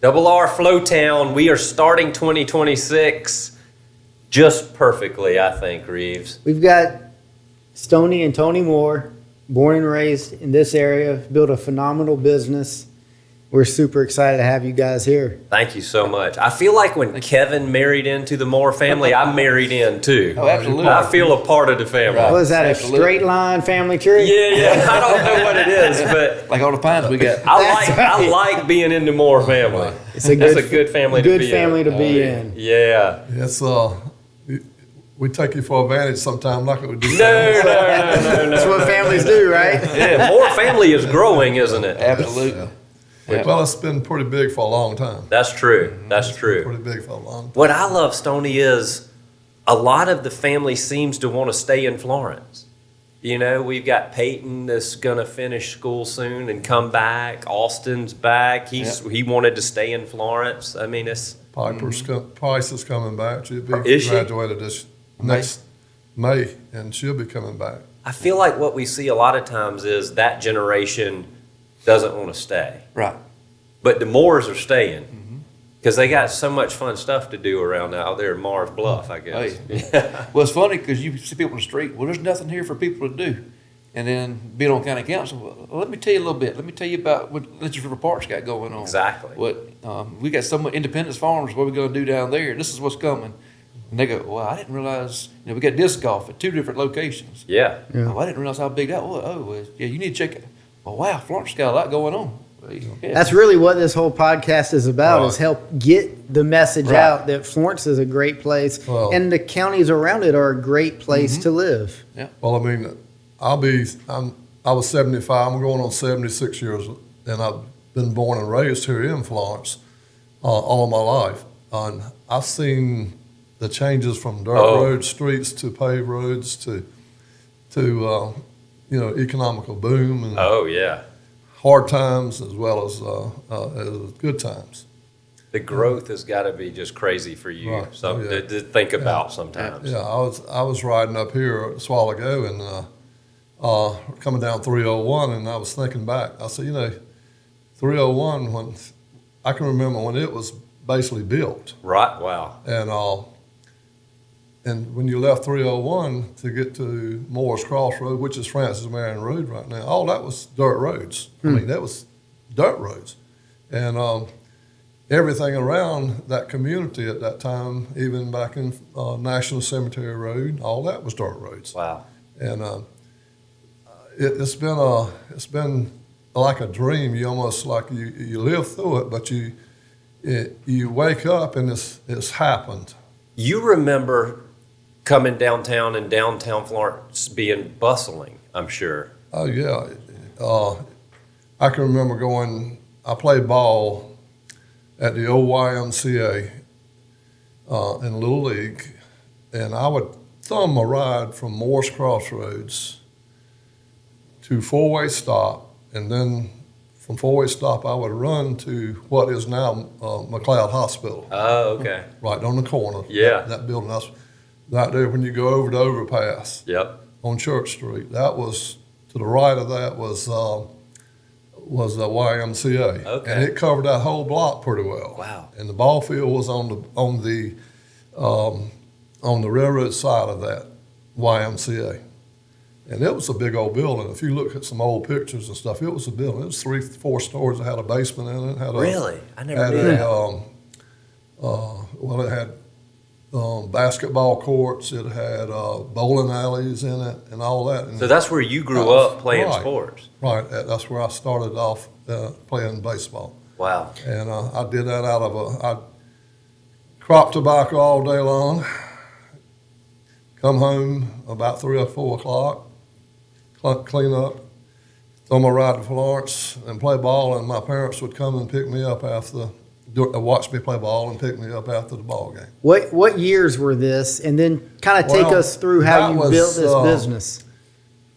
Double R Flo-Town, we are starting 2026 just perfectly, I think, Reeves. We've got Stoney and Tony Moore, born and raised in this area, built a phenomenal business. We're super excited to have you guys here. Thank you so much. I feel like when Kevin married into the Moore family, I married in too. Oh, absolutely. I feel a part of the family. Right. Was that Absolutely. a straight line family tree? Yeah. I don't know what it is, but Like all the pines we got. I like being in the Moore family. It's a That's a good family to be in. Yeah. It's we take you for advantage sometimes, like we do. No. That's what families do, right? Yeah, Moore family is growing, isn't it? Absolutely. Yeah. Well, it's been pretty big for a long time. That's true. That's true. Pretty big for a long time. What I love, Stoney, is a lot of the family seems to want to stay in Florence. You know, we've got Peyton that's going to finish school soon and come back. Austin's back. He wanted to stay in Florence. I mean, it's... Price is coming back. She'll be Is she? graduated this next May, and she'll be coming back. I feel like what we see a lot of times is that generation doesn't want to stay. Right. But the Moores are staying because they got so much fun stuff to do around out there in Mars Bluff, I guess. Oh, well, it's funny because you see people on the street, well, there's nothing here for people to do. And then being on county council, well, let me tell you a little bit. Let me tell you about what Lynch's River Park's got going on. Exactly. We got some Independence Farms, what we're going to do down there. This is what's coming. And they go, well, I didn't realize, we got disc golf at 2 different locations. Yeah. Oh, I didn't realize how big that was. Yeah, you need to check it. Oh, wow, Florence got a lot going on. Yeah. That's really what this whole podcast is about, Right. is help get the message Right. out that Florence is a great place, Well, and the counties around it are a great place to live. Well, I mean, I was 75. I'm going on 76 years, and I've been born and raised here in Florence all my life. And I've seen the changes from dirt road streets to paved roads to economical boom and Oh, yeah. hard times as well as good times. The growth has got to be just crazy for you. Right. Something Yeah. to think about sometimes. Yeah, I was riding up here a while ago and coming down 301, and I was thinking back. I said, 301, when I can remember when it was basically built, Right. Wow. and when you left 301 to get to Moore's Crossroad, which is Francis Marion Road right now, all that was dirt roads. I mean, that was dirt roads, and everything around that community at that time, even back in National Cemetery Road, all that was dirt roads. Wow. And it's been like a dream. You almost like you live through it, but you wake up and it's happened. You remember coming downtown and downtown Florence being bustling, I'm sure. Oh yeah, I can remember going. I played ball at the old YMCA in Little League, and I would thumb a ride from Moore's Crossroads to four-way stop, and then from four-way stop I would run to what is now McLeod Hospital. Oh, okay. Right on the corner. Yeah. That building. That's right there when you go over the overpass Yep. on Church Street. That was to the right of that was the YMCA. Okay. And it covered that whole block pretty well. Wow. And the ball field was on the railroad side of that YMCA. And it was a big old building. If you look at some old pictures and stuff, it was a building. It was 3-4 stories. It had a basement in it. Really? I never knew that. It had basketball courts. It had bowling alleys in it and all that. And So that's where you grew up playing sports. Right. That's where I started off playing baseball. Wow. And I did that I cropped tobacco all day long, come home about 3 or 4 o'clock, clean up, throw my ride to Florence and play ball, and my parents would come and pick me up watch me play ball and pick me up after the ball game. What years were this? And then kind of take us through how you built this business.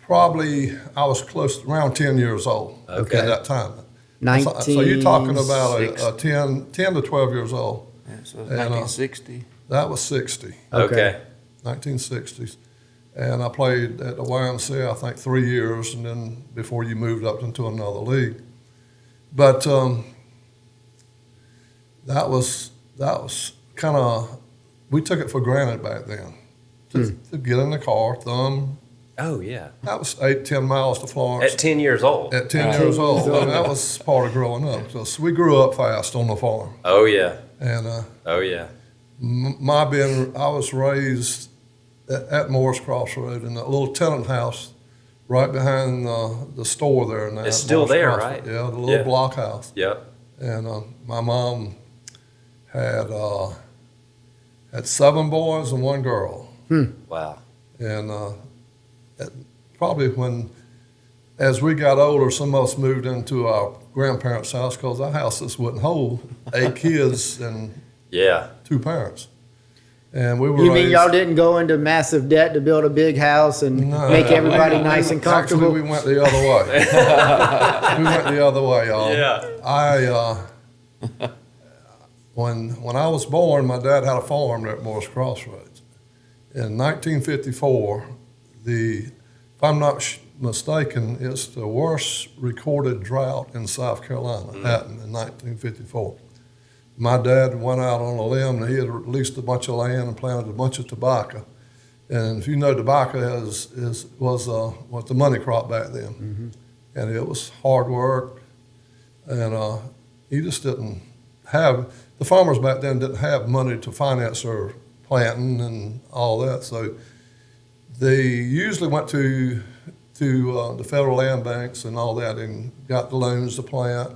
Probably I was around 10 years old at that time. So you're talking about a 10 to 12 years old. Yeah, so it's 1960. That was 60. Okay. 1960s. And I played at the YMCA, I think, 3 years, and then before you moved up into another league. But that was kind of, we took it for granted back then. To get in the car, Oh, yeah. that was 8-10 miles to Florence. At 10 years old. At 10 years old. I mean, that was part of growing up. So we grew up fast on the farm. Oh, yeah. And Oh, yeah. I was raised at Moore's Crossroad in that little tenant house right behind the store there. Now, It's still Moore's there, Crossroad. right? Yeah, the little Yeah. block house. Yep. And my mom had 7 boys and 1 girl. Wow. And probably as we got older, some of us moved into our grandparents' house because our house just wouldn't hold 8 kids and Yeah. 2 parents. And we were You mean raised- y'all didn't go into massive debt to build a big house and No. make everybody nice and comfortable? Actually, we went the other way. We went the other way, y'all. Yeah. When I was born, my dad had a farm there at Moore's Crossroads. In 1954, if I'm not mistaken, it's the worst recorded drought in South Carolina. Happened in 1954. My dad went out on a limb and he had leased a bunch of land and planted a bunch of tobacco. And if you know, tobacco was the money crop back then. And it was hard work. And he just didn't have, the farmers back then didn't have money to finance their planting and all that. So they usually went to the federal land banks and all that and got the loans to plant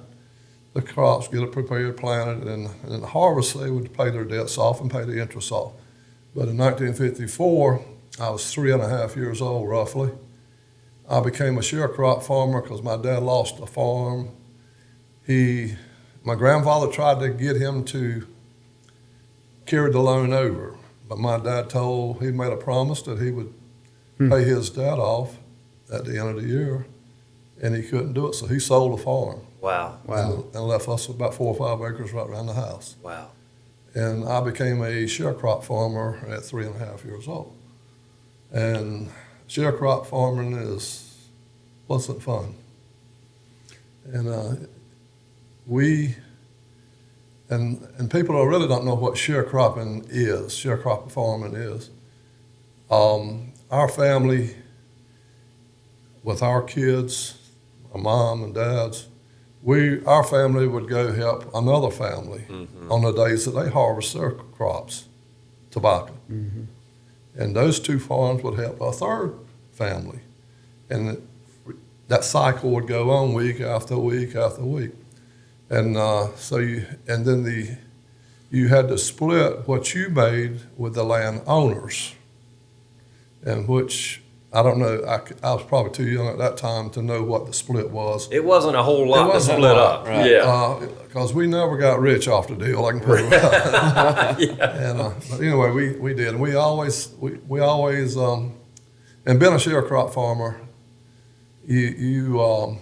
the crops, get it prepared, planted, and then harvest, they would pay their debts off and pay the interest off. But in 1954, I was 3.5 years old, roughly. I became a sharecrop farmer because my dad lost a farm. My grandfather tried to get him to carry the loan over, but my dad he made a promise that he would pay his debt off at the end of the year, and he couldn't do it, so he sold the farm. Wow. And left us about 4 or 5 acres right around the house. Wow. And I became a sharecrop farmer at 3.5 years old. And sharecrop farming wasn't fun. And and people really don't know what sharecropping farming is. Our family, with our kids, my mom and dad's, our family would go help another family on the days that they harvest their crops, tobacco. And those 2 farms would help a third family. And that cycle would go on week after week after week. And you had to split what you made with the landowners, and which, I don't know, I was probably too young at that time to know what the split was. It wasn't a whole lot to wasn't split a lot, up. right. Yeah. Because we never got rich off the deal, I can tell you that. And but anyway, we did. And we always, and being a sharecrop farmer, being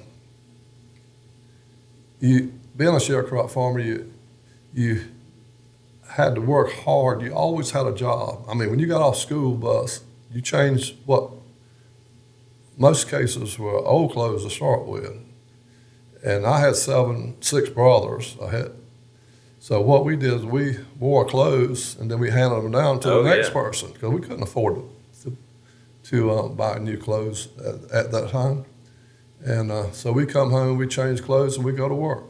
a sharecrop farmer, you had to work hard. You always had a job. I mean, when you got off school bus, you changed what most cases were old clothes to start with. And I had 6 brothers. So what we did is we wore clothes and then we handed them down to the next person because we couldn't afford to buy new clothes at that time. And so we come home, we change clothes, and we go to work.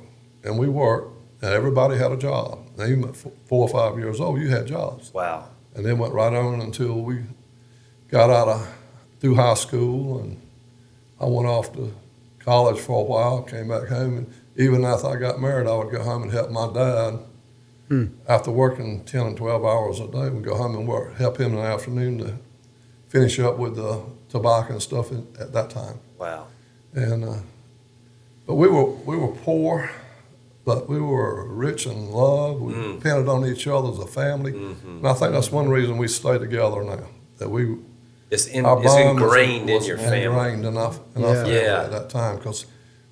And we worked, and everybody had a job. Now, even at 4 or 5 years old, you had jobs. Wow. And then went right on until we got through high school, and I went off to college for a while, came back home, and even after I got married, I would go home and help my dad. After working 10 and 12 hours a day, we'd go home and help him in the afternoon to finish up with the tobacco and stuff at that time. Wow. And but we were poor, but we were rich in love. We depended on each other as a family, and I think that's one reason we stay together now. That It's our bond ingrained in was your family. ingrained in our family at that time because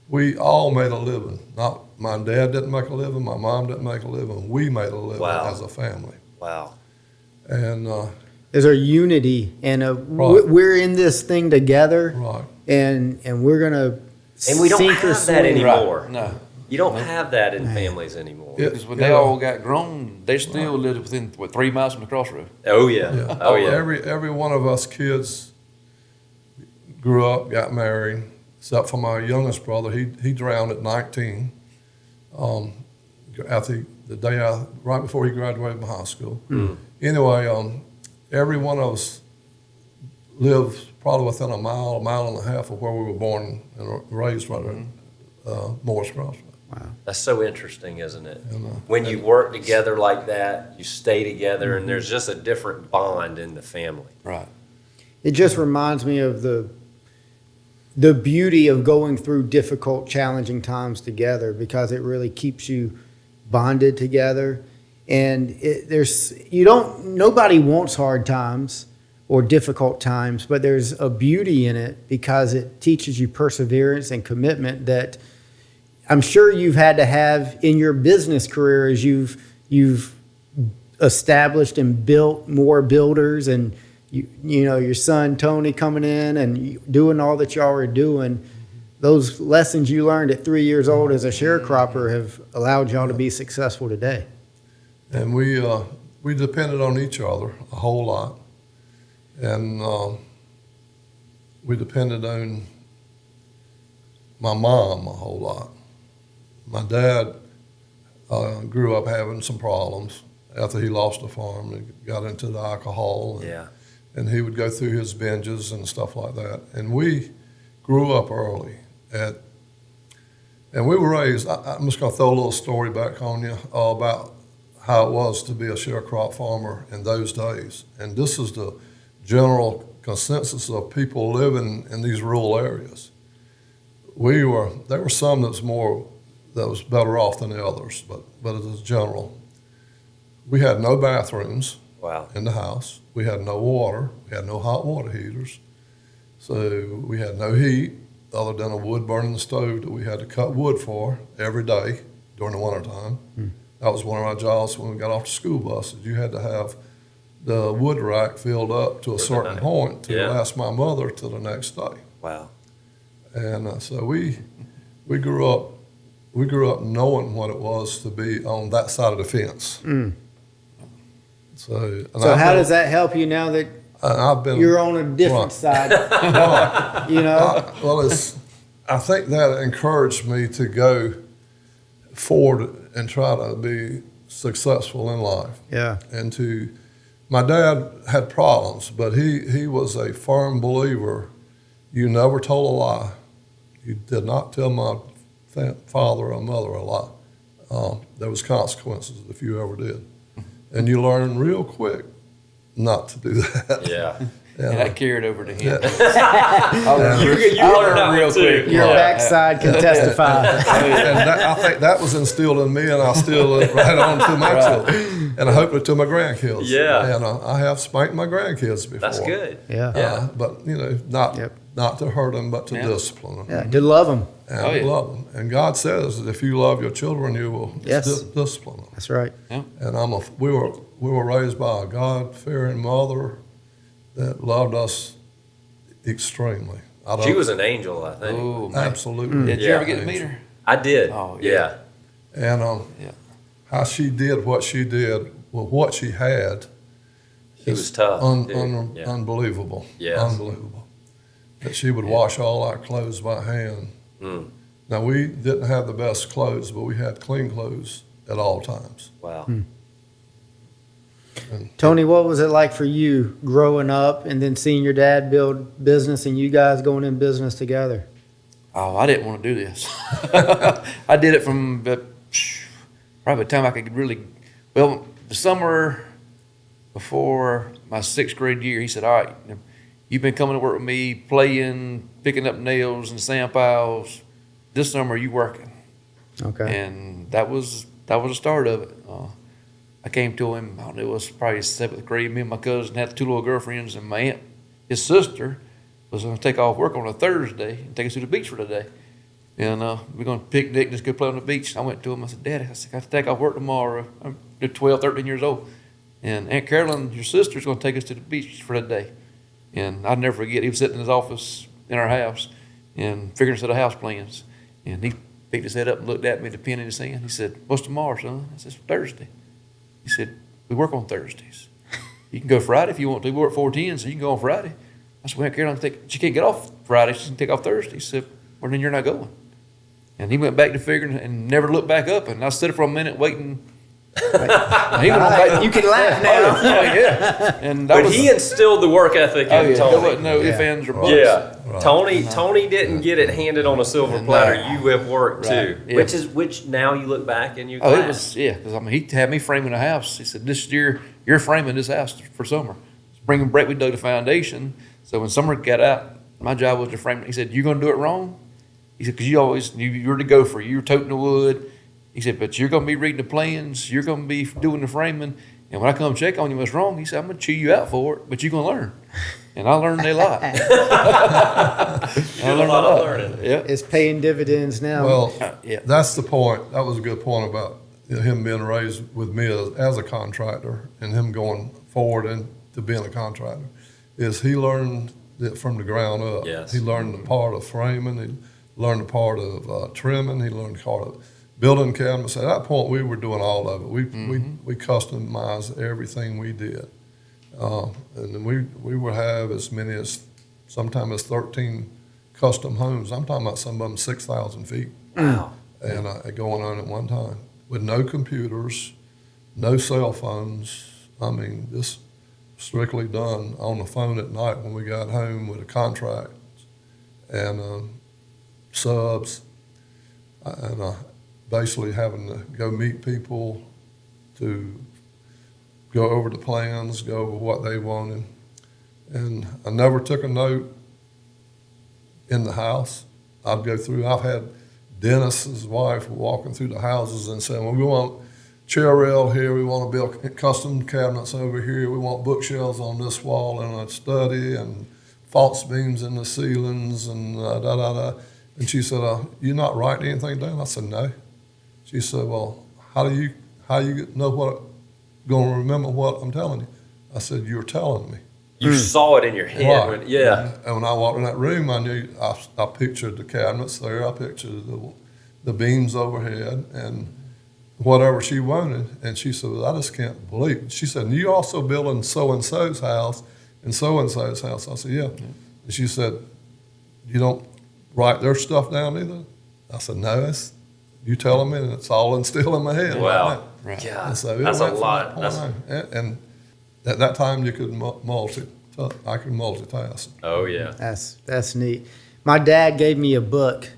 we all made a living. Not my dad didn't make a living, my mom didn't make a living. We made a living as a family. Wow. And There's a unity, and Right. we're in this thing together, right. and we're gonna And we don't sink or have that swim. anymore. Right. No. You don't have that in families anymore. Yeah. Because when they all got grown, they still lived within, 3 miles from the crossroad. Oh yeah. Oh yeah. Every one of us kids grew up, got married, except for my youngest brother. He drowned at 19. After the day right before he graduated from high school. Anyway, every one of us lived probably within a mile and a half of where we were born and raised right there, Morris Crossroad. Wow. That's so interesting, isn't it? And, When you work together like that, you stay together, and there's just a different bond in the family. Right. It just reminds me of the beauty of going through difficult, challenging times together, because it really keeps you bonded together. And nobody wants hard times or difficult times, but there's a beauty in it because it teaches you perseverance and commitment that I'm sure you've had to have in your business career as you've established and built more builders, and you know your son Tony coming in and doing all that y'all are doing. Those lessons you learned at 3 years old as a sharecropper have allowed y'all to be successful today. And we depended on each other a whole lot, and we depended on my mom a whole lot. My dad grew up having some problems after he lost a farm and got into the alcohol. And he would go through his binges and stuff like that. And we grew up early. And we were raised, I'm just going to throw a little story back on you about how it was to be a sharecrop farmer in those days. And this is the general consensus of people living in these rural areas. There were some that was better off than the others, but it was general. We had no bathrooms in the house. We had no water. We had no hot water heaters. So we had no heat other than a wood burning stove that we had to cut wood for every day during the wintertime. That was one of our jobs when we got off the school buses. You had to have the wood rack filled up to a certain point to last my mother till the next day. Wow. And so we grew up knowing what it was to be on that side of the fence. So how does that help you now that you're on a different side? You know? I think that encouraged me to go forward and try to be successful in life. Yeah. And my dad had problems, but he was a firm believer. You never told a lie. You did not tell my father or mother a lie. There was consequences if you ever did. And you learn real quick not to do that. Yeah. And that carried over to him. You learned real quick. Your backside can testify. And I think that was instilled in me, and I still right on to my children, and hopefully to my grandkids. Yeah. And I have spanked my grandkids before. That's good. Yeah. But not to hurt them, but to discipline them. Yeah, to love them. And love them. And God says that if you love your children, you will discipline them. That's right. Yeah. And we were raised by a God-fearing mother that loved us extremely. She was an angel, I think. Oh, man. Absolutely. Did you ever get to meet her? I did. Oh, yeah. And how she did what she did with what she had. She was tough. Unbelievable. Yes. Unbelievable. That she would wash all our clothes by hand. Now, we didn't have the best clothes, but we had clean clothes at all times. Wow. Tony, what was it like for you growing up and then seeing your dad build business and you guys going in business together? Oh, I didn't want to do this. I did it from probably the time I could really, the summer before my 6th grade year, he said, all right, you've been coming to work with me, playing, picking up nails and sand piles. This summer, you working. Okay. And that was the start of it. I came to him, it was probably 7th grade. Me and my cousin had 2 little girlfriends, and my aunt, his sister, was going to take off work on a Thursday and take us to the beach for the day. And we're going to picnic and just go play on the beach. I went to him, I said, Daddy, I have to take off work tomorrow. I'm 12, 13 years old. And Aunt Carolyn, your sister's going to take us to the beach for the day. And I'd never forget, he was sitting in his office in our house and figuring out the house plans. And he picked his head up and looked at me, the pen in his hand. He said, "What's tomorrow, son?" I said, "Thursday." He said, "We work on Thursdays. You can go Friday if you want to. We work 4 10, so you can go on Friday." I said, "Well, Caroline, she can't get off Friday. She can take off Thursday." He said, "Well, then you're not going." And he went back to figuring and never looked back up. And I stood for a minute waiting. And he went on back. You can laugh now. Yeah. And But he instilled the work ethic in there Tony. wasn't no ifs, ands, or buts. Yeah, Right. Tony didn't get it handed on a silver No. platter. You have worked Right. too, Yeah. which now you look back and you. Oh, it laugh. was, yeah, because I mean, he had me framing a house. He said, "This year, you're framing this house for summer. Spring and break, we dug the foundation. So when summer got out, my job was to frame it." He said, "You're going to do it wrong?" He said, "Because you're the gopher. You're toting the wood." He said, "But you're going to be reading the plans. You're going to be doing the framing. And when I come check on you what's wrong," he said, "I'm going to chew you out for it, but you're going to learn." And I learned a lot. I learned a lot of learning. Yeah. It's paying dividends now. Well, Yeah. that's the point. That was a good point about him being raised with me as a contractor and him going forward into being a contractor. Is he learned it from the ground up. Yes. He learned the part of framing. He learned the part of trimming. He learned the part of building cabinets. At that point, we were doing all of it. We customized everything we did. And then we would have as many as sometimes as 13 custom homes. I'm talking about some of them 6,000 feet. Wow. And going on at one time with no computers, no cell phones. I mean, this strictly done on the phone at night when we got home with a contract and subs and basically having to go meet people to go over the plans, go over what they wanted. And I never took a note in the house. I'd go through, I've had Dennis's wife walking through the houses and saying, "Well, we want chair rail here, we want to build custom cabinets over here, we want bookshelves on this wall in a study and false beams in the ceilings and da-da-da." And she said, "You not writing anything down?" I said, "No." She said, "Well, how you know what, going to remember what I'm telling you?" I said, "You're telling me." You saw it in your head. Right. When, yeah. And when I walked in that room, I knew I pictured the cabinets there. I pictured the beams overhead and whatever she wanted. And she said, "Well, I just can't believe it." She said, "And you also building so-and-so's house and so-and-so's house?" I said, "Yeah." And she said, "You don't write their stuff down either?" I said, "No, it's you telling me, and it's all instilled in my head." Wow. Right. Yeah. And so it That's a went from lot. that point on. And at that time, you could I could multitask. Oh yeah. That's neat. My dad gave me a book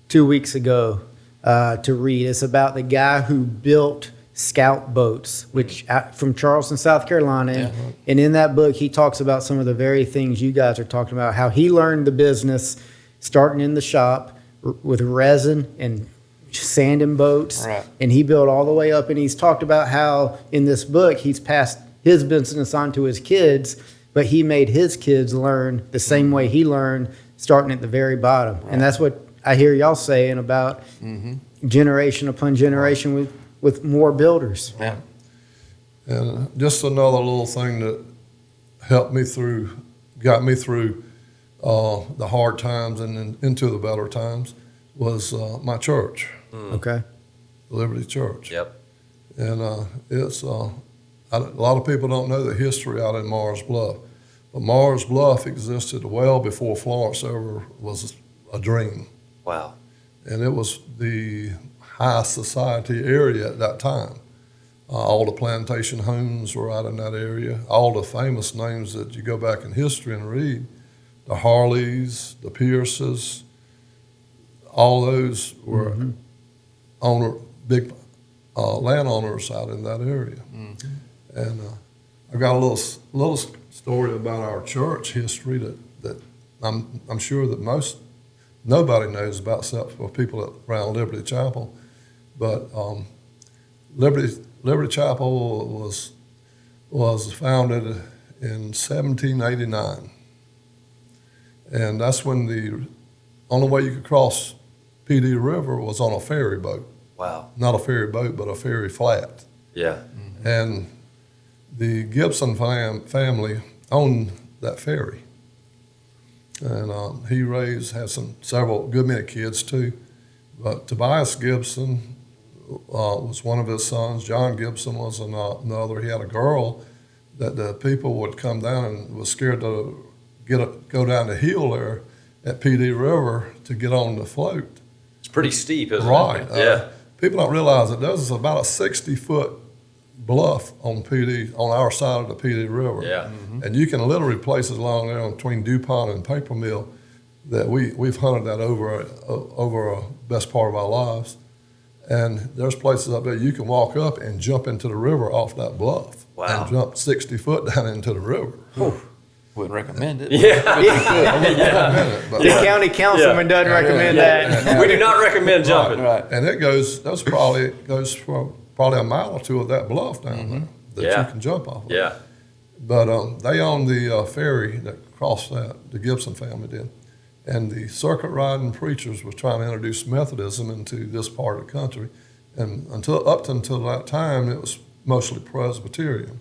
2 weeks ago to read. It's about the guy who built scout boats, which from Charleston, South Carolina. Yeah. And in that book, he talks about some of the very things you guys are talking about. How he learned the business, starting in the shop with resin and sanding boats, Right. and he built all the way up. And he's talked about how in this book he's passed his business on to his kids, but he made his kids learn the same way he learned, starting at the very bottom. Right. And that's what I hear y'all saying about generation upon generation with more builders. Yeah. And just another little thing that helped me through, got me through the hard times and then into the better times was my church, Okay. Liberty Church. Yep. And it's a lot of people don't know the history out in Mars Bluff, but Mars Bluff existed well before Florence ever was a dream, Wow. and it was the high society area at that time. All the plantation homes were out in that area. All the famous names that you go back in history and read, the Harleys, the Pierces, all those were big landowners out in that area. And I've got a little story about our church history that I'm sure that nobody knows about except for people around Liberty Chapel. But Liberty Chapel was founded in 1789, and that's when the only way you could cross PD River was on a ferry boat. Wow. Not a ferry boat, but a ferry flat. Yeah. And the Gibson family owned that ferry. And he had several good many kids too. But Tobias Gibson was one of his sons. John Gibson was another. He had a girl that the people would come down and was scared to go down the hill there at PD River to get on the float. It's pretty steep, isn't Right. it? Yeah. People don't realize that there's about a 60-foot bluff on our side of the PD River. Yeah. And you can literally places along there between DuPont and Paper Mill that we've hunted that over a best part of our lives. And there's places up there you can walk up and jump into the river off that bluff. Wow. And jump 60 foot down into the river. Wouldn't recommend it. But The county councilman doesn't recommend that. We do not recommend jumping. Right. And it goes for probably a mile or two of that bluff down there that Yeah. you can jump off of. Yeah. But they owned the ferry that crossed that, the Gibson family did. And the circuit riding preachers were trying to introduce Methodism into this part of the country. And up until that time, it was mostly Presbyterian,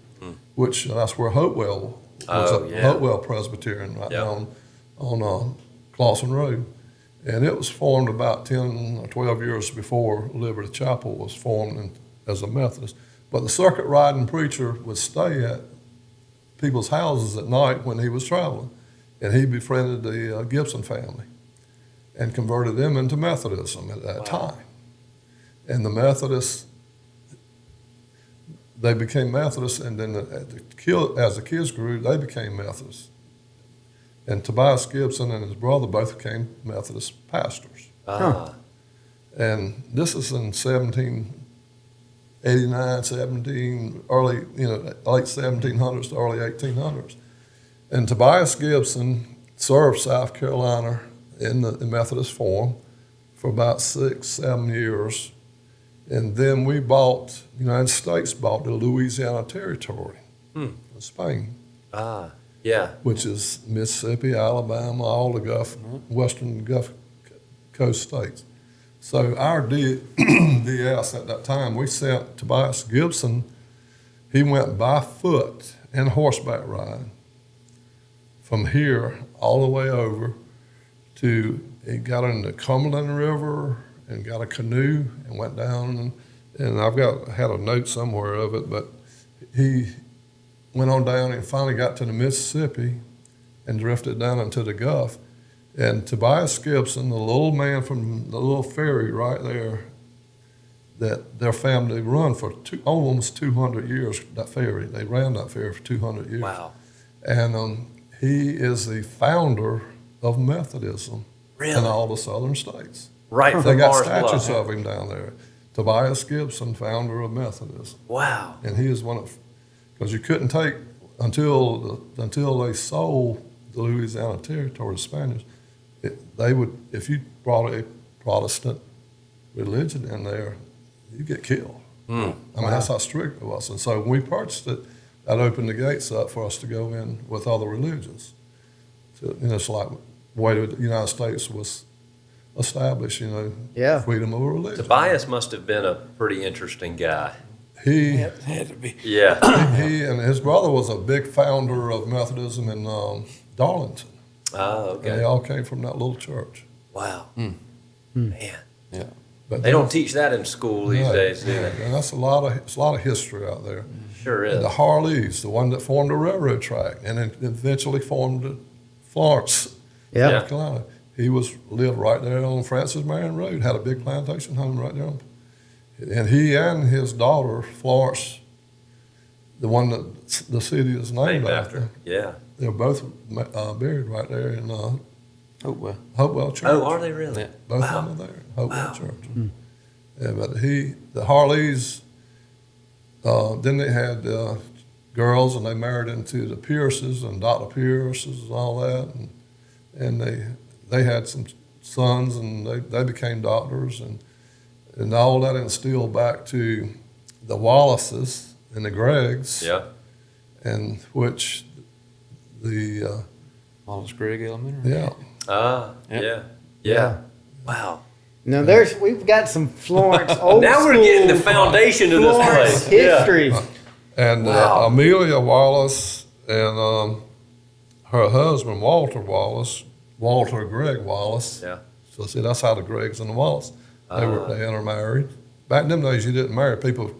which that's where Hopewell was. Hopewell Presbyterian right now on Clawson Road. And it was formed about 10 or 12 years before Liberty Chapel was formed as a Methodist. But the circuit riding preacher would stay at people's houses at night when he was traveling. And he befriended the Gibson family and converted them into Methodism at that time. And the Methodists, they became Methodists, and then as the kids grew, they became Methodists. And Tobias Gibson and his brother both became Methodist pastors. And this is in 1789, late 1700s to early 1800s. And Tobias Gibson served South Carolina in the Methodist form for about 6-7 years. And then the United States bought the Louisiana Territory in Spain. Which is Mississippi, Alabama, all the western Gulf Coast states. So our DS at that time, we sent Tobias Gibson, he went by foot and horseback riding from here all the way over he got in the Cumberland River and got a canoe and went down, and had a note somewhere of it, but he went on down and finally got to the Mississippi and drifted down into the Gulf. And Tobias Gibson, the little man from the little ferry right there that their family run for almost 200 years, that ferry. They ran that ferry for 200 years. Wow. And he is the founder of Methodism in all the southern states. Right They from got Mars statues Bluff. of him down there. Tobias Gibson, founder of Methodism. Wow. And he is because you couldn't take, until they sold the Louisiana Territory to Spaniards, if you brought a Protestant religion in there, you get killed. That's how strict it was. And so when we purchased it, that opened the gates up for us to go in with other religions. So, it's like the way the United States was established, freedom of religion. Tobias must have been a pretty interesting guy. He Had to be. Yeah. he and his brother was a big founder of Methodism in Darlington. Oh, And they okay. all came from that little church. Wow. Man. Yeah. But They don't teach that in school these days, do they? And that's a lot of history out there. Sure is. And the Harleys, the one that formed the railroad track, and then eventually formed Florence, Yeah. North Carolina. He lived right there on Francis Marion Road, had a big plantation home right there. And he and his daughter, Florence, the one that the city is named after, Yeah. they're both buried right there in Hopewell Church. Oh, are they really? Yeah. Both of them are there, Hopewell Church. Yeah, but the Harleys, then they had girls, and they married into the Pierces and Dr. Pierces and all that, and they had some sons, and they became doctors, and all that instilled back to the Wallaces and the Greggs, Yeah. and which the Wallace Gregg Elementary. yeah. Yeah. Yeah. Wow. Now we've got some Florence old Now we're school getting the foundation of this Florence place. Yeah. history. And Wow. Amelia Wallace and her husband, Walter Gregg Wallace. Yeah. So see, that's how the Greggs and the Wallace They intermarried. Back in them days, you didn't marry people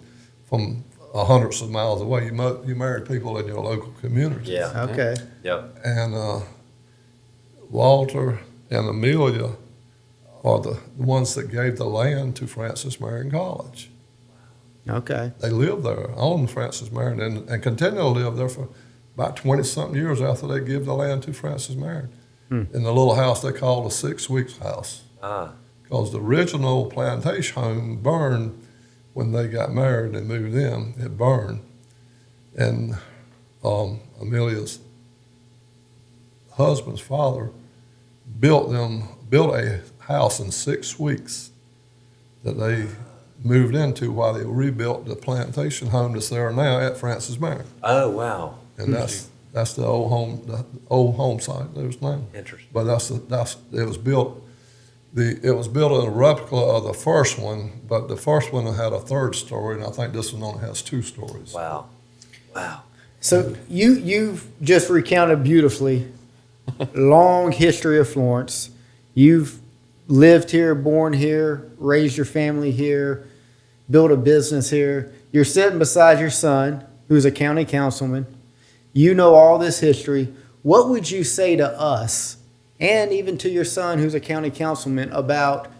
from hundreds of miles away. You married people in your local community. Yeah. Okay. Yep. And Walter and Amelia are the ones that gave the land to Francis Marion College. Okay. They lived there on Francis Marion and continue to live there for about 20-something years after they give the land to Francis Marion. In the little house they call the 6 Weeks house. Because the original plantation home burned when they got married and moved in. It burned. And Amelia's husband's father built a house in 6 weeks that they moved into while they rebuilt the plantation home that's there now at Francis Marion. Oh, wow. And that's the old home site there's now. Interesting. But it was built in a replica of the first one, but the first one had a 3rd story, and I think this one only has 2 stories. Wow. Wow. So you've just recounted beautifully long history of Florence. You've lived here, born here, raised your family here, built a business here. You're sitting beside your son, who's a county councilman. You know all this history. What would you say to us, and even to your son, who's a county councilman, about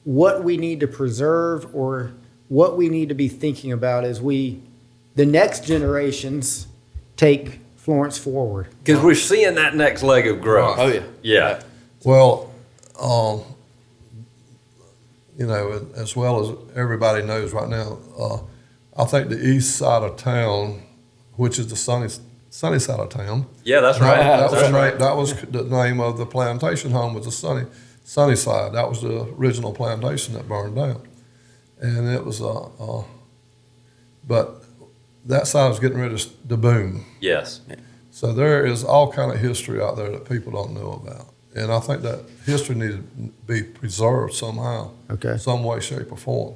what we need to preserve or what we need to be thinking about as the next generations, take Florence forward? Because we're seeing that next leg of growth. Oh, yeah. Yeah. Well, as well as everybody knows right now, I think the east side of town, which is the sunny side of town. Yeah, that's right. That was the name of the plantation home, was the sunny side. That was the original plantation that burned down. And it was, but that side was getting ready to boom. Yes. So there is all kind of history out there that people don't know about. And I think that history needs to be preserved somehow. Okay. Some way, shape, or form.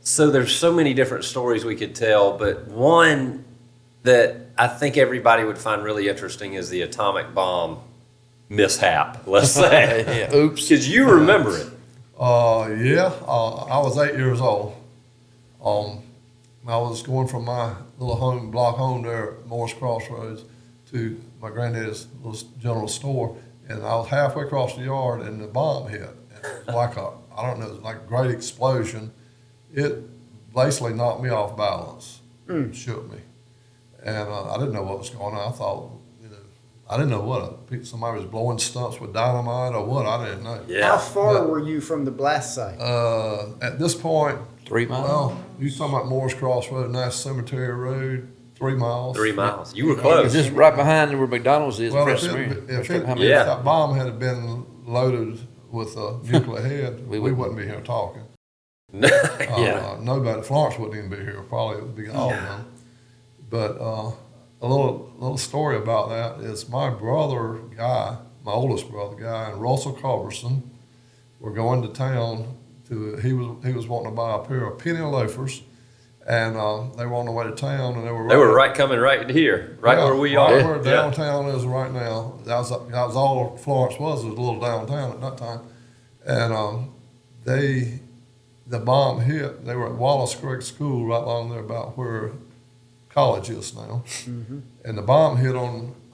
So there's so many different stories we could tell, but one that I think everybody would find really interesting is the atomic bomb mishap, let's say. Yeah. Oops. Because you remember it. I was 8 years old. I was going from my little block home there at Morris Crossroads to my granddad's little general store, and I was halfway across the yard, and the bomb hit. And it was like it was like a great explosion. It basically knocked me off balance, shook me, and I didn't know what was going on. I thought, I didn't know what somebody was blowing stumps with dynamite or what. I didn't know. Yeah. How far were you from the blast site? At this point, 3 miles. well, you talking about Morris Crossroad, Nash Cemetery Road, 3 miles. 3 miles. You were It's close. just right behind where McDonald's is. Well, Fresh if Marion. that bomb had been loaded with a nuclear head, we wouldn't be here talking. Yeah. Nobody, Florence wouldn't even be here. Probably would be all of them. But a little story about that is my brother Guy, my oldest brother Guy, and Russell Culberson were going to town he was wanting to buy a pair of penny loafers, and they were on the way to town, and they were coming right here, where we are. Right where downtown is right now. That was all Florence was a little downtown at that time, and the bomb hit. They were at Wallace Creek School right along there about where college is now, and the bomb hit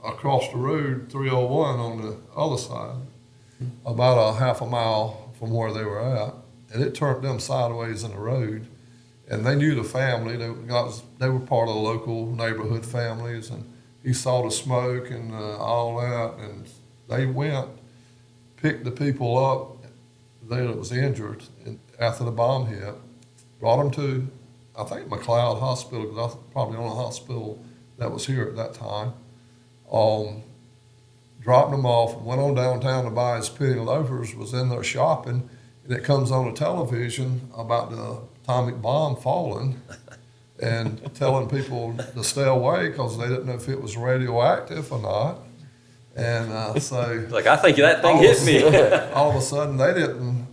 across the road 301 on the other side, about a half a mile from where they were at. And it turned them sideways in the road, and they knew the family. They were part of the local neighborhood families, and he saw the smoke and all that, and they went, picked the people up that was injured after the bomb hit, brought them to, I think, McLeod Hospital, because that's probably the only hospital that was here at that time. Dropped them off, went on downtown to buy his penny loafers, was in there shopping, and it comes on the television about the atomic bomb falling and telling people to stay away because they didn't know if it was radioactive or not. And so, I think that thing hit me. all of a sudden, they didn't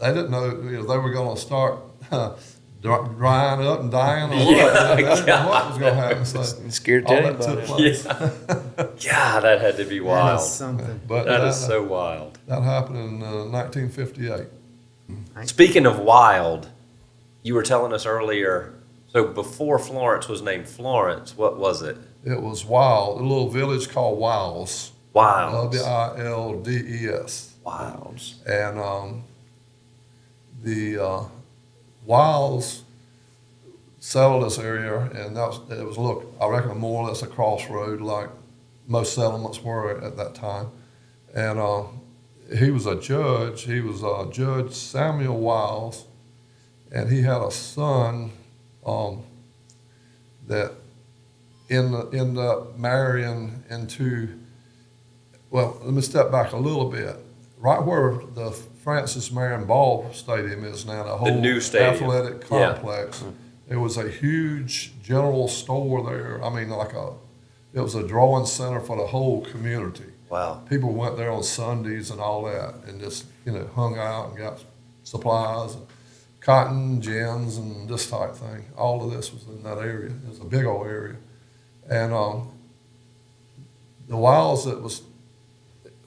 know they were going to start drying up and dying or what. Yeah, They didn't know what was going to happen. So Scared to all tell that took anybody. place. God, that had to be That wild. is something. But That is so wild. that happened in 1958. Speaking of wild, you were telling us earlier, so before Florence was named Florence, what was it? It was Wild, a little village called Wilds. Wilds. Wildes. Wilds. And the Wilds settled this area, and it was, look, I reckon more or less a crossroad like most settlements were at that time. And he was a judge. He was Judge Samuel Wiles, and he had a son that ended up marrying into, well, let me step back a little bit. Right where the Francis Marion Ball Stadium is now, the whole new stadium. athletic complex, there was a huge general store there. I mean, it was a drawing center for the whole community. Wow. People went there on Sundays and all that, and just hung out and got supplies, and cotton, gins, and this type thing. All of this was in that area. It was a big old area, and the Wiles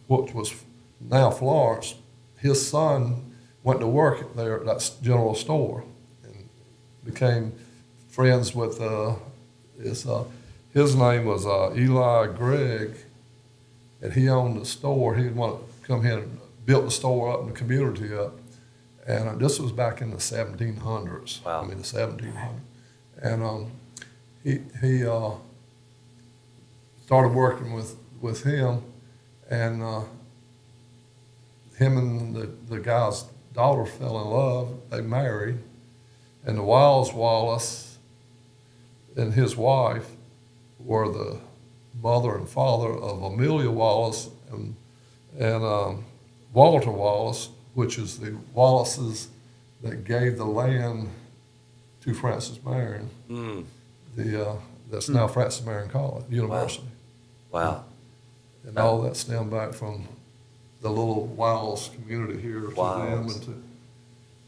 which was now Florence, his son went to work there at that general store, and became friends with his name was Eli Gregg. And he owned the store. He wanted to come here and built the store up and the community up. And this was back in the 1700s. Wow. I mean, the 1700s. And he started working with him, and him and the guy's daughter fell in love. They married, and the Wiles Wallace and his wife were the mother and father of Amelia Wallace and Walter Wallace, which is the Wallaces that gave the land to Francis Marion. That's now Francis Marion College University. Wow. And all that stemmed back from the little Wiles community here to them.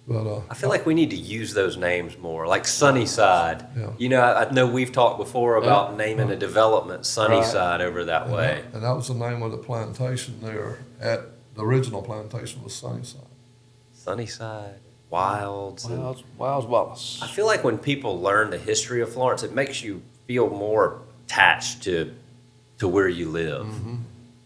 But I feel like we need to use those names more, like Sunnyside. Yeah. I know we've talked before about naming a development Sunnyside over that way. And that was the name of the plantation there. The original plantation was Sunnyside. Sunnyside, Wilds. Wiles Wallace. I feel like when people learn the history of Florence, it makes you feel more attached to where you live. Mm-hmm.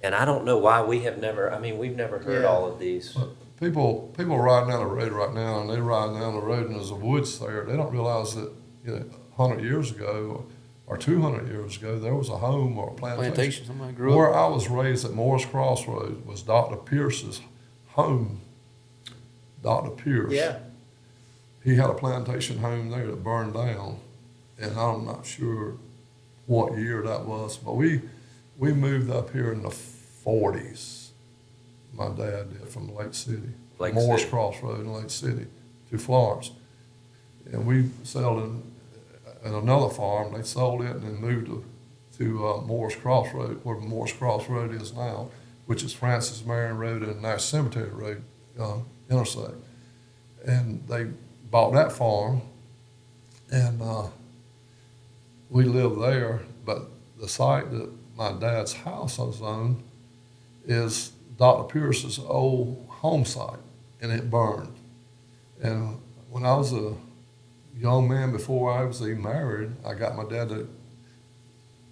And I don't know why we've never heard all of these. But people riding down the road right now, and they ride down the road and there's a woods there. They don't realize that 100 years ago or 200 years ago, there was a home or a plantation. Somebody grew up. Where I was raised at Morris Crossroads was Dr. Pierce's home. Dr. Pierce. Yeah. He had a plantation home there that burned down, and I'm not sure what year that was, but we moved up here in the 40s. My dad did, from Lake City, Morris Crossroad in Lake City to Florence, and we settled in another farm. They sold it and then moved to Morris Crossroad, where Morris Crossroad is now, which is Francis Marion Road and Nash Cemetery Road intersect. And they bought that farm, and we lived there. But the site that my dad's house was on is Dr. Pierce's old home site, and it burned. And when I was a young man, before I was even married, I got my dad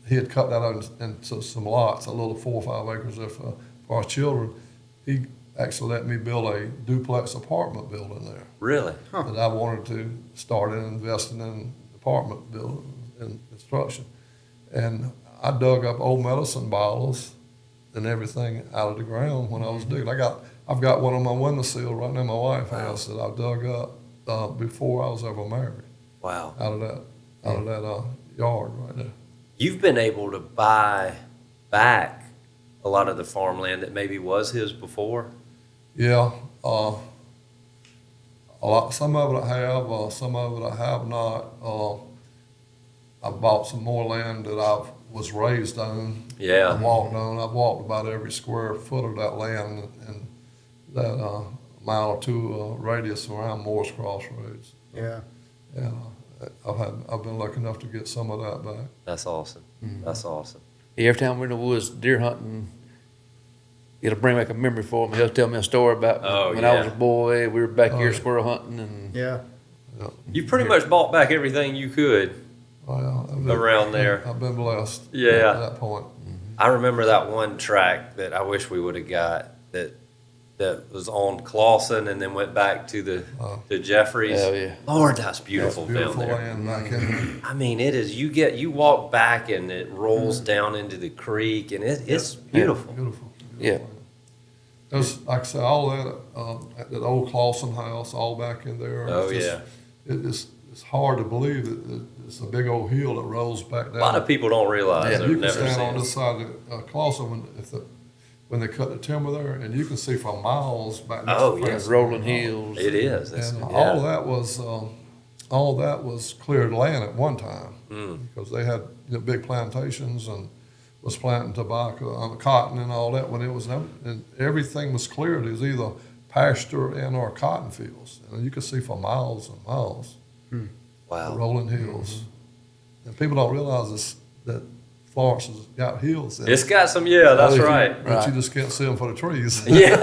he had cut that out into some lots, a little 4 or 5 acres there for our children. He actually let me build a duplex apartment building there. Really? That I wanted to start investing in apartment building and construction. And I dug up old medicine bottles and everything out of the ground when I was digging. I've got one on my windowsill right now, my wife's house, that I dug up before I was ever married. Wow. Out of that yard right there. You've been able to buy back a lot of the farmland that maybe was his before? Yeah. A lot. Some of it I have. Some of it I have not. I bought some more land that I was raised on. Yeah. I walked on. I've walked about every square foot of that land and that mile or two radius around Morris Crossroads. Yeah. And I've been lucky enough to get some of that back. That's awesome. That's awesome. Yeah, every time we're in the woods deer hunting, it'll bring back a memory for me. He'll tell me a story about when I was a boy. We were back here squirrel hunting, and Yeah. You pretty much bought back everything you could around there. I've been blessed. Yeah. At that point. I remember that one track that I wish we would have got that was on Clawson and then went back to the Jeffries. Oh, yeah. Lord, that's beautiful, Beautiful down there. land back in I mean, it is. You walk back and it rolls down into the creek, and it's beautiful. Beautiful. Yeah. There's, like I said, all that, at that old Clawson house, all back in there. Oh, It's just- it's hard to believe that it's a big old hill that rolls back down. A lot of people don't realize Yeah. they've You can never stand seen on it. this side of Clawson when they cut the timber there, and you can see for miles back next Oh, to yeah. Francis Rolling Mary. hills. It is. It's, And yeah. all that was cleared land at one time Mm. because they had big plantations and was planting tobacco, cotton, and all that. When it was and everything was cleared, it was either pasture and or cotton fields, and you could see for miles and miles the Wow. rolling hills. And people don't realize this that Florence has got hills. in it. It's got some. Yeah, that's But you- right. But you just can't see them for the trees. Yeah.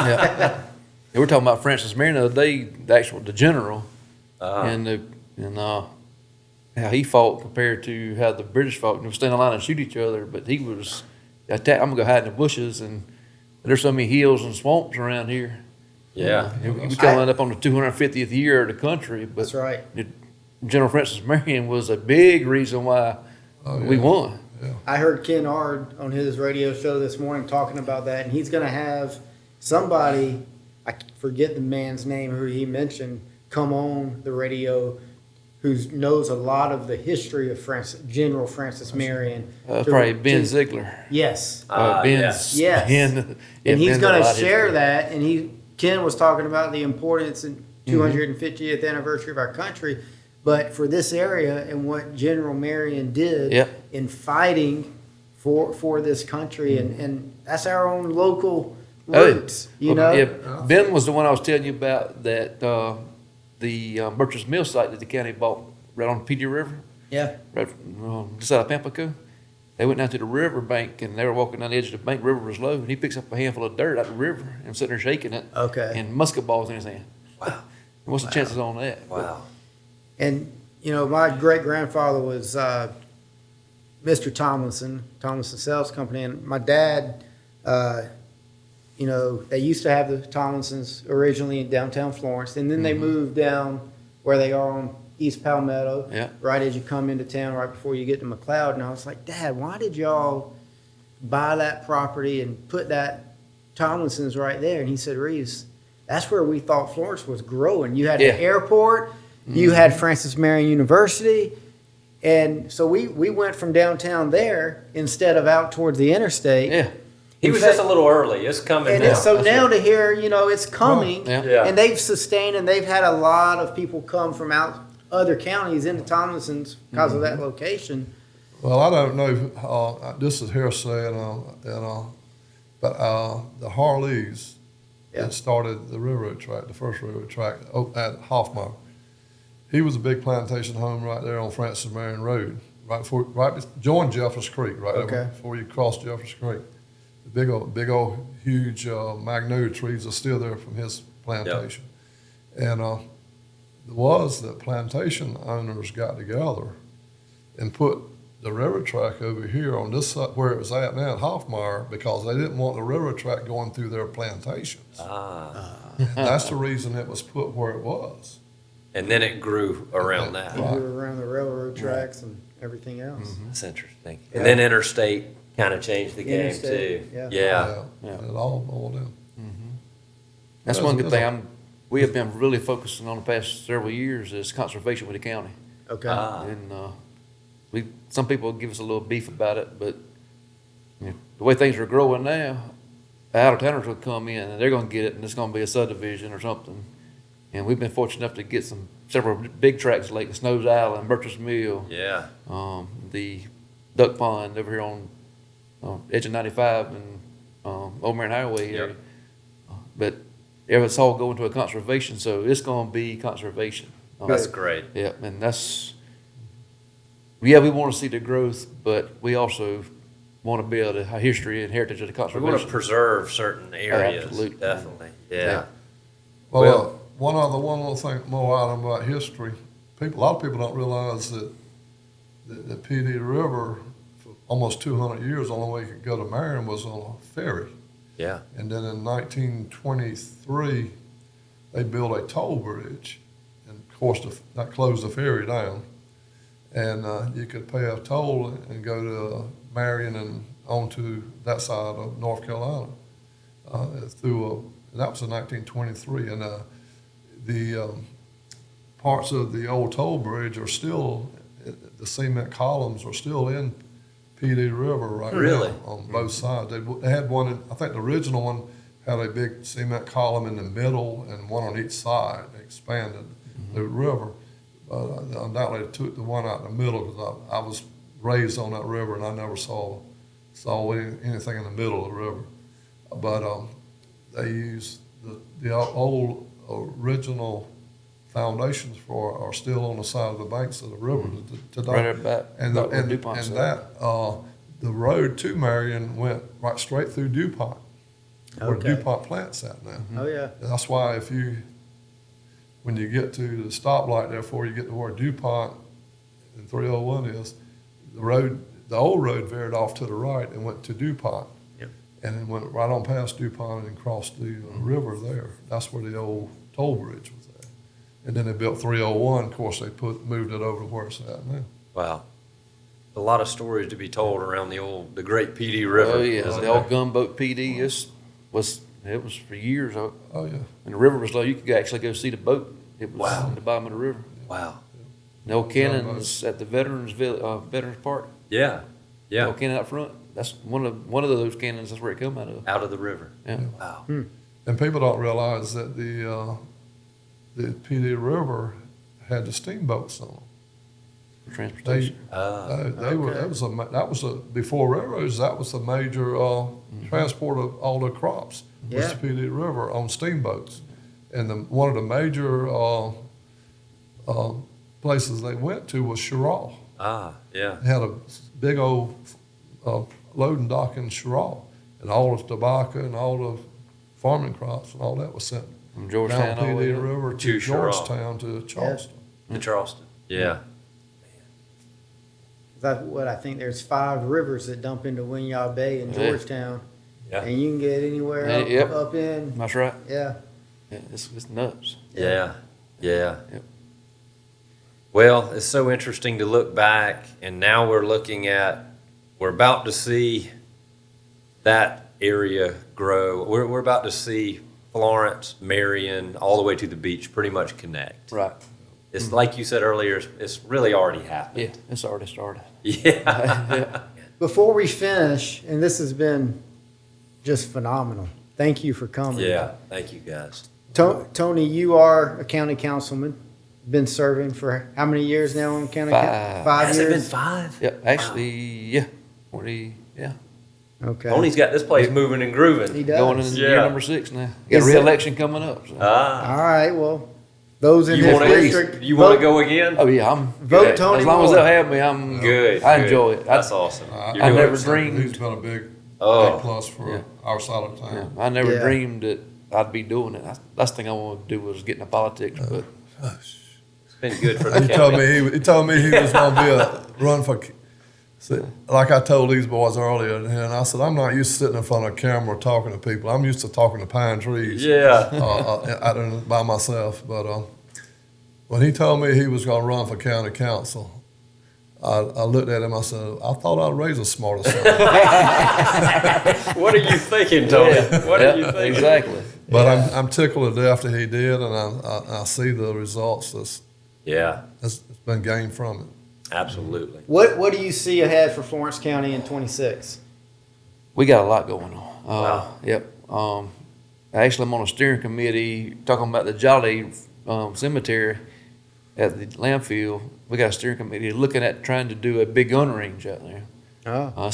Yeah. We were talking about Francis Marion the other day, the general, and how he fought compared to how the British fought. And they would stand in line and shoot each other, but he was, I'm gonna go hide in the bushes, and there's so many hills and swamps around here. Yeah. We coming up on the 250th year of the country, but That's right. General Francis Marion was a big reason why we won. I heard Ken Ard on his radio show this morning talking about that, and he's going to have somebody, I forget the man's name who he mentioned, come on the radio who knows a lot of the history of General Francis Marion. Probably Ben Ziegler. Yes. Yes. Yes. Ben, And he's Ben's going a to lot of share history. that, and Ken was talking about the importance and 250th anniversary of our country, but for this area and what General Marion did Yep. in fighting for this country, and that's our own local roots, you know? Yeah, Ben was the one I was telling you about that the Birch's Mill site that the county bought right on the PG River, Yeah. right just out of Pamplico. They went down to the river bank, and they were walking down the edge of the bank. River was low, and he picks up a handful of dirt out of the river and sitting there shaking it. Okay. And musket balls in his hand. Wow. What's the chances on that? Wow. And, my great-grandfather was Mr. Tomlinson Sales Company, and my dad, they used to have the Tomlinsons originally in downtown Florence, and then they moved down where they are on East Palmetto, Yeah. right as you come into town, right before you get to McLeod. And I was like, Dad, why did y'all buy that property and put that Tomlinson's right there? And he said, Reeves, that's where we thought Florence was growing. You had Yeah. the airport, you had Francis Marion University, and so we went from downtown there instead of out towards the interstate. Yeah. He In was fact- just a little early. It's coming And now. it's, so now to hear, it's coming, Yeah. Yeah. and they've sustained, and they've had a lot of people come from other counties into Tomlinson's because of that location. Well, I don't know. This is hearsay, but the Harleys that started the railroad track, the first railroad track at Hoffmar. He was a big plantation home right there on Francis Marion Road, join Jeffers Creek, right Okay. before you cross Jeffers Creek. The big old, huge magnolia trees are still there from his plantation, and it was that plantation owners got together and put the railroad track over here on this side where it was at now at Hoffmeyer because they didn't want the railroad track going through their plantations. And that's the reason it was put where it was. And then it grew around that. We were around the railroad tracks and everything else. That's interesting. And then interstate kind of changed the game Interstate, too. yeah. Yeah. It all boiled in. That's That's- one good that's thing we have been really focusing on the past several years is conservation with the county. Okay. And some people give us a little beef about it, but the way things are growing now, the out of towners will come in and they're going to get it, and it's going to be a subdivision or something. And we've been fortunate enough to get several big tracks like Snow's Island, Birch's Mill, Yeah. the Duck Pond over here on edge of 95 and Old Marion Highway Yep. area. But it's all going to a conservation, so it's going to be conservation. That's great. Yeah, and we want to see the growth, but we also want to build a history and heritage of the We conservation. want to preserve certain areas. Absolutely. Definitely. Yeah. Yeah. Well, one little thing, more item about history. A lot of people don't realize that the PD River, for almost 200 years, the only way you could go to Marion was on a ferry. Yeah. And then in 1923, they built a toll bridge, and of course that closed the ferry down. And you could pay a toll and go to Marion and onto that side of North Carolina that was in 1923. And the parts of the old toll bridge are still, the cement columns are still in PD River right Really? now on both sides. They had one, I think the original one had a big cement column in the middle and one on each side. They expanded the river. Undoubtedly, they took the one out in the middle because I was raised on that river and I never saw anything in the middle of the river. But they used the old original foundations are still on the side of the banks of the river today. Right at back. And about where DuPont's at. the road to Marion went right straight through DuPont, where Okay. DuPont plant's at now. Oh, yeah. That's why when you get to the stoplight there, before you get to where DuPont and 301 is, the old road veered off to the right and went to DuPont. Yep. And then went right on past DuPont and crossed the river there. That's where the old toll bridge was at. And then they built 301. Of course, they moved it over to where it's at now. Wow. A lot of stories to be told around the great PD River. Oh, yeah. isn't The old there? gunboat PD it was for years. Oh, yeah. When the river was low, you could actually go see the boat. It was Wow. in the bottom of the river. Wow. The old cannons at the Veterans Park. Yeah. The Yeah. old cannon out front. That's one of those cannons. That's where it come out of. Out of the river. Yeah. Wow. And people don't realize that the PD River had the steamboats on them. For transportation. That was before railroads. That was the major transport of all the crops. Was Yeah. the PD River on steamboats, and one of the major places they went to was Cheraw. Yeah. They had a big old loading dock in Cheraw, and all the tobacco and all the farming crops and all that was sent From down Georgetown all the way PD up. River To to Cheraw. Georgetown to Charleston. To Charleston. Yeah. That's what I think. There's 5 rivers that dump into Winyah Bay in Yeah. Georgetown, Yeah. and you can get anywhere Yeah, up, yep. up in. That's right. Yeah. Yeah, it's nuts. Yeah. Yeah. Yep. Well, it's so interesting to look back, and now we're about to see that area grow. We're about to see Florence, Marion, all the way to the beach pretty much connect. Right. It's like you said earlier, it's really already happened. Yeah, it's already started. Yeah. Yeah. Before we finish, and this has been just phenomenal. Thank you for coming. Yeah. Thank you, guys. Tony, you are a county councilman. Been serving for how many years now on county? 5. 5 Has it been years. 5? Yep. Actually, yeah. 40. Yeah. Okay. Tony's got this place moving and grooving. He does. Going in Yeah. year number 6 now. Got Is a it- re-election coming up. So. Ah. All right. Well, those in You this want to district, you want to vote- go again? Oh yeah, I'm Vote good. Tony As long as Moore. they'll have me, I'm Good. I good. enjoy it. That's awesome. I You're never good. dreamed- He's been a big Oh. plus for Yeah. our side of Yeah, town. I never Yeah. dreamed that I'd be doing it. Last thing I wanted to do was get into politics, but It's been good for the He told me he was going to run for. See, like I told these boys earlier, and I said I'm not used to sitting in front of a camera talking to people. I'm used to talking to pine trees. Yeah. Out there by myself. But when he told me he was going to run for county council, I looked at him. I said, I thought I'd raise a smarter son. What are you thinking, Tony? What are you thinking? Exactly. But I'm tickled to death that he did, and I see the results that's been gained from it. Absolutely. What do you see ahead for Florence County in 26? We got a lot going on. Wow. Yep. Actually, I'm on a steering committee talking about the Jolly Cemetery at the landfill. We got a steering committee looking at trying to do a big gun range out there. Oh.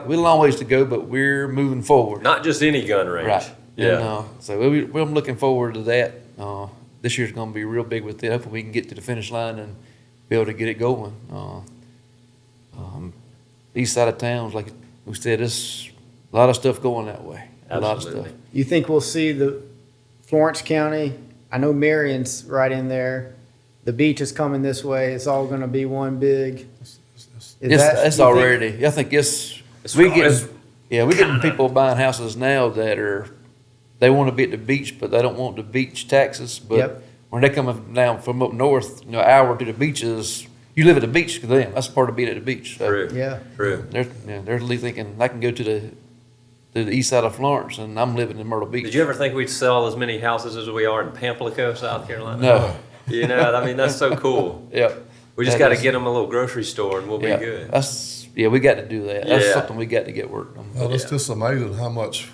We a long ways to go, but we're moving forward. Not just any gun range. Right. Yeah. And, so I'm looking forward to that. This year's going to be real big with it. Hopefully we can get to the finish line and be able to get it going. East side of town's like we said it's a lot of stuff going that way. A lot of Absolutely. stuff. You think we'll see the Florence County? I know Marion's right in there. The beach is coming this way. It's all going to be one big. It's already. I think It's- we getting people buying houses now that they want to be at the beach, but they don't want the beach taxes. But Yep. when they come down from up north, an hour to the beaches, you live at the beach to them. That's part of being at the beach. So True. Yeah. True. they're thinking I can go to the east side of Florence, and I'm living in Myrtle Beach. Did you ever think we'd sell as many houses as we are in Pamplico, South Carolina? No. You know, I mean, that's so cool. Yep. We just That got to is- get them a little grocery store and we'll Yeah, be good. we got to do that. That's Yeah. something we got to get working on. Well, it's just amazing how much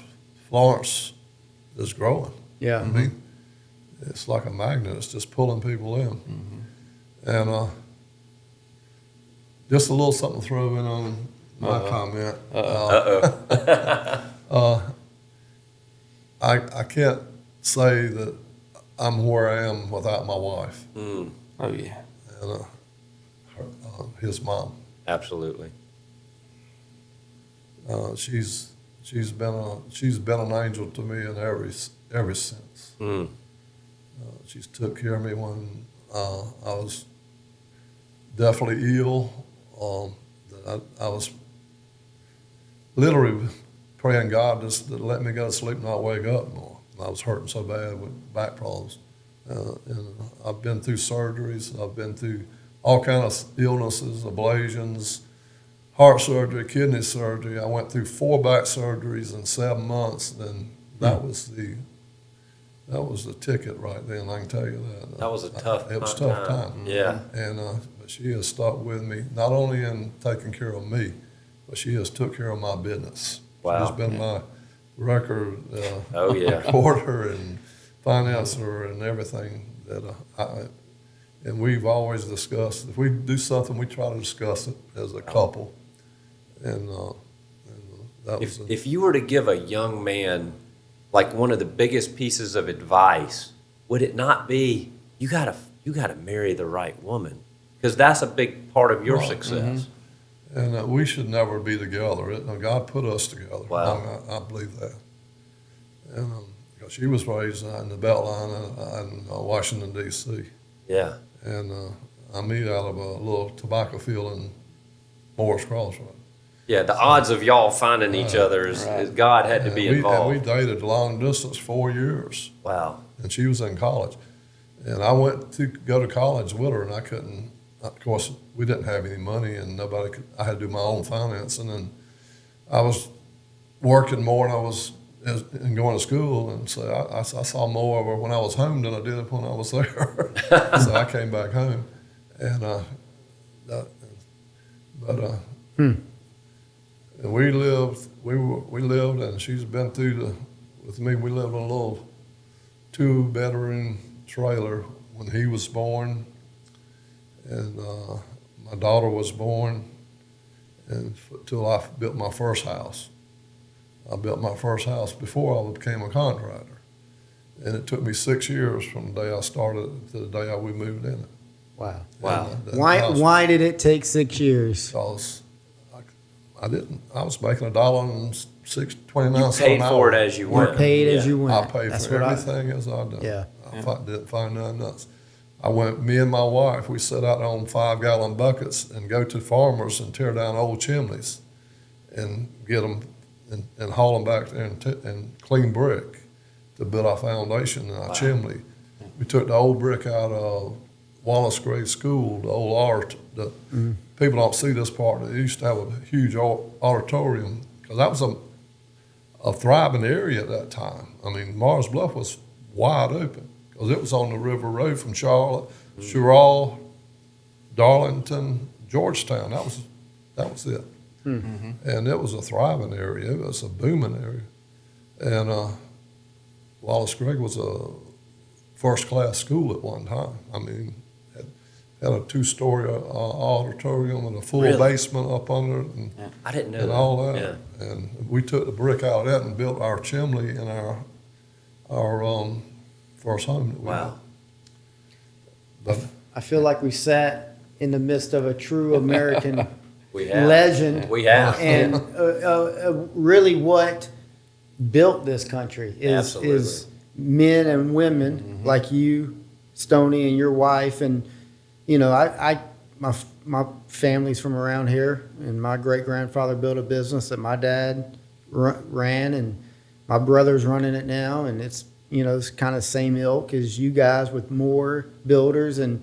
Florence is growing. Yeah. I mean, it's like a magnet. It's just pulling people in. And just a little something to throw in on my comment. I can't say that I'm where I am without my wife Mm, Oh yeah. and his mom. absolutely. She's been an angel to me in every sense. Mm, She's took care of me when I was definitely ill. I was literally praying God just to let me go to sleep and not wake up more. I was hurting so bad with back problems. And I've been through surgeries. I've been through all kinds of illnesses, ablations, heart surgery, kidney surgery. I went through 4 back surgeries in 7 months. And that was the ticket right then. I can tell you that. That was a tough It was a tough time. Yeah. And but she has stuck with me, not only in taking care of me, but she has took care of my business. Wow. She's been my record Oh, yeah. reporter and financer and everything. And we've always discussed, if we do something, we try to discuss it as a couple. And that was If you were to give a young man like one of the biggest pieces of advice, would it not be you gotta marry the right woman? Because that's a big part of your Right. success. And we should never be together. God put us together. Wow. I believe that. And because she was raised in the Beltline in Washington, D.C. Yeah. And I meet out of a little tobacco field in Morris Crossroad. Yeah, the odds of y'all finding each other is God had to be And involved. we dated long distance 4 years, Wow. and she was in college. And I went to go to college with her, and I couldn't. Of course, we didn't have any money, and nobody could. I had to do my own financing, and I was working more than I was and going to school, and so I saw more of her when I was home than I did when I was there. So I came back home, and and we lived, and she's been through with me. We lived in a little 2-bedroom trailer when he was born, and my daughter was born, and until I built my first house. I built my first house before I became a contractor, and it took me 6 years from the day I started to the day we moved in it. Wow. Wow. And, house- Why did it take 6 years? Because I didn't. I was making $1.29 You paid an for it hour. as you You went. paid as Yeah. you went. I paid That's for what everything as I done. Yeah. Didn't find nothing nuts. Me and my wife, we set out on 5-gallon buckets and go to farmers and tear down old chimneys and get them and haul them back there and clean brick to build our foundation in our chimney. We took the old brick out of Wallace Grade School, the old art. People don't see this part. They used to have a huge auditorium because that was a thriving area at that time. I mean, Mars Bluff was wide open because it was on the River Road from Charlotte, Sherall, Darlington, Georgetown. That was it. And it was a thriving area. It was a booming area. And Wallace Gregg was a first-class school at one time. I mean, had a 2-story auditorium and a full Really? basement up under it. And, I didn't know and that. all that. Yeah. And we took the brick out of that and built our chimney in our first home that we Wow. had. But I feel like we sat in the midst of a true American We have. legend. We have. And really what built this country Absolutely. is men and women like you, Stoney, and your wife. And, you know, my family's from around here, and my great-grandfather built a business that my dad ran, and my brother's running it now, and it's, you know, it's kind of same ilk as you guys with more builders. And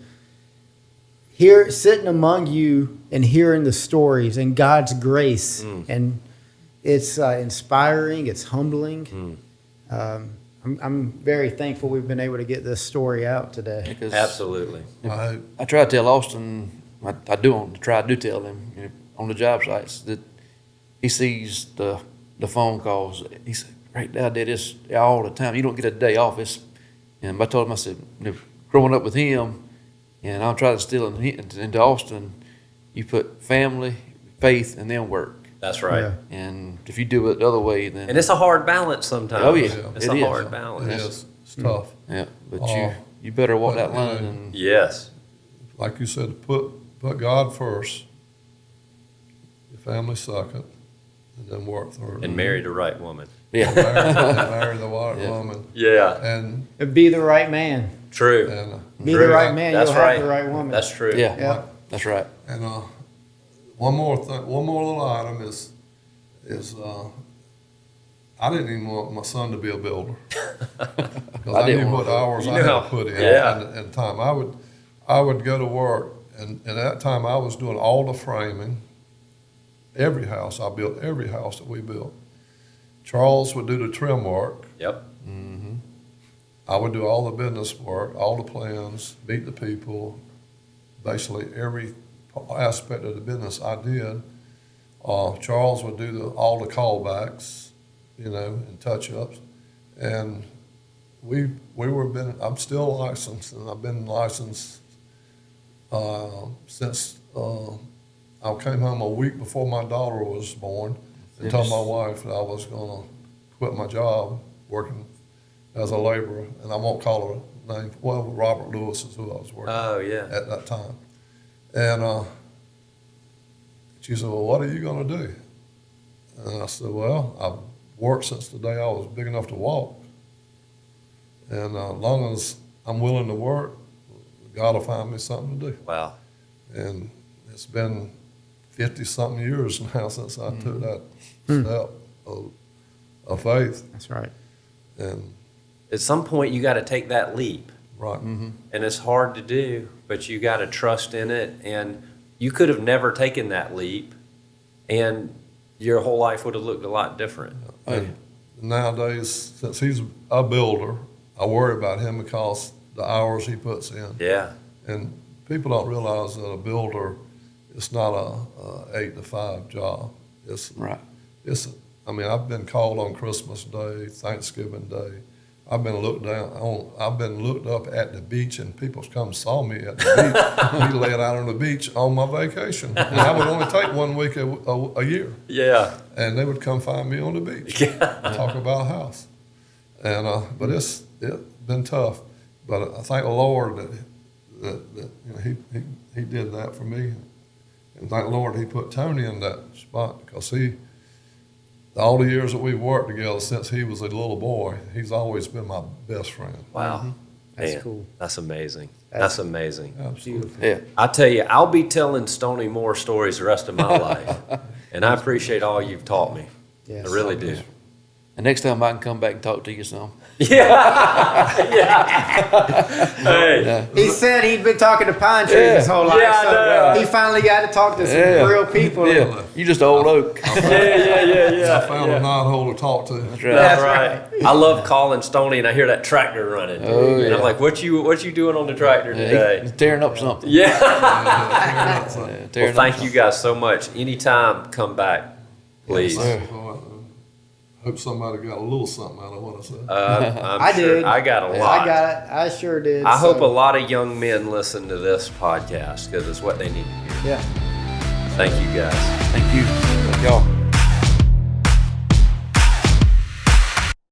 here, sitting among you and hearing the stories and God's grace, and it's inspiring, it's humbling. I'm very thankful we've been able to get this story out today. Because Absolutely. I try to tell Austin, I do tell him, you know, on the job sites that he sees the phone calls. He said, "Great Dad did this all the time. You don't get a day off." And I told him, I said, you know, growing up with him, and I'll try to instill into Austin, you put family, faith, and then work. That's right. Yeah. And if you do it the other way, then And it's a hard balance sometimes. Oh, yeah. It's It a is. hard It balance. is. It's tough. yeah. But you better walk that line. And Yes. Like you said, put God first, your family second, and then work third. And marry the right woman. yeah, Marry the white Yeah. woman. Yeah. And Be the right man. True. Be True. the right man, That's you'll right. have the right woman. That's true. yeah, Yeah. that's right. And one more little item is I didn't even want my son to be a builder because I didn't knew want what hours You I had know. to put in Yeah. and time. I would go to work, and at that time I was doing all the framing. Every house I built, every house that we built. Charles would do the trim work. Yep. I would do all the business work, all the plans, meet the people, basically every aspect of the business I did. Charles would do all the callbacks, you know, and touch-ups. And I'm still licensed, and I've been licensed since I came home a week before my daughter was born and told my wife that I was going to quit my job working as a laborer, and I won't call her name. Well, Robert Lewis is who I was working Oh, yeah. at that time. And she said, "Well, what are you going to do?" And I said, "Well, I've worked since the day I was big enough to walk. And as long as I'm willing to work, God will find me something to do." Wow. And it's been 50-something years now since I took that step of faith. That's right. And At some point, you got to take that leap. right. And it's hard to do, but you got to trust in it. And you could have never taken that leap, and your whole life would have looked a lot different. And nowadays, since he's a builder, I worry about him because the hours he puts in. Yeah. And people don't realize that a builder, it's not a 8 to 5 job. It's Right. I've been called on Christmas Day, Thanksgiving Day. I've been looked up at the beach, and people come saw me at the beach. Me laid out on the beach on my vacation, and I would only take 1 week a year, Yeah. and they would come find me on the beach, talk about a house. And but it's been tough, but I thank the Lord that you know, he did that for me, and thank the Lord he put Tony in that spot because all the years that we've worked together since he was a little boy, he's always been my best friend. Wow. That's Man, cool. That's amazing. That's amazing. Absolutely. Yeah. I tell you, I'll be telling Stoney Moore stories the rest of my life. And I appreciate all you've taught me. Yes. I really do. And next time I can come back and talk to you some. Hey. He said he'd been talking to pine trees Yeah. his whole life, Yeah, I so know. he finally got to talk to some Yeah. real people. Yeah. You just an old oak. Yeah. I found a knothole to talk to. That's right. That's right. I love calling Stoney and I hear that tractor running. Oh, And yeah. I'm like, what you doing on the tractor Yeah, today? he's tearing up something. Yeah. Yeah, Well, tearing up thank you guys so much. Anytime, come back, please. Yes, hope somebody got a little something out of what I said. I'm I sure did. I got a lot. I got it. I sure did. I hope so, a lot of young men listen to this podcast because it's what they need to hear. Yeah. Thank you guys. Thank you. Thank y'all.